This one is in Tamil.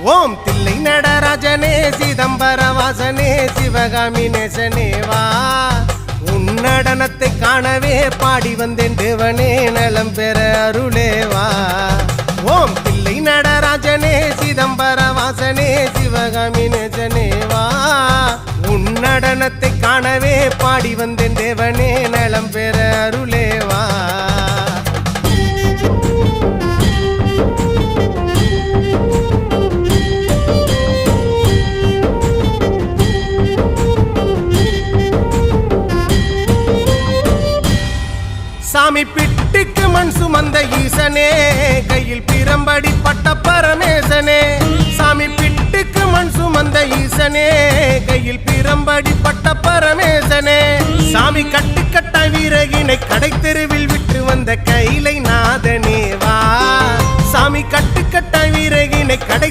ஓம் தில்லை நடராஜனே சிதம்பர வாசனே சிவகாமி நேசனே வா உன் நடனத்தை காணவே பாடி வந்தேன் தேவனே நலம் பெற அருளேவா ஓம் தில்லை நடராஜனே சிதம்பர வாசனே சிவகாமி நேசனே வா உன் நடனத்தை காணவே பாடி வந்தேன் தேவனே நலம் பெற அருளேவா சாமி பிட்டுக்கு மண் சுமந்த ஈசனே கையில் பிரம்படி பட்ட பரமேசனே சாமி பிட்டுக்கு மண் சுமந்த ஈசனே கையில் பிரம்படி பட்ட பரமேசனே சாமி கட்டுக்கட்ட வீரகினை கடை தெருவில் விட்டு வந்த கைலை நாதனே வா சாமி கட்டுக்கட்ட வீரகினை கடை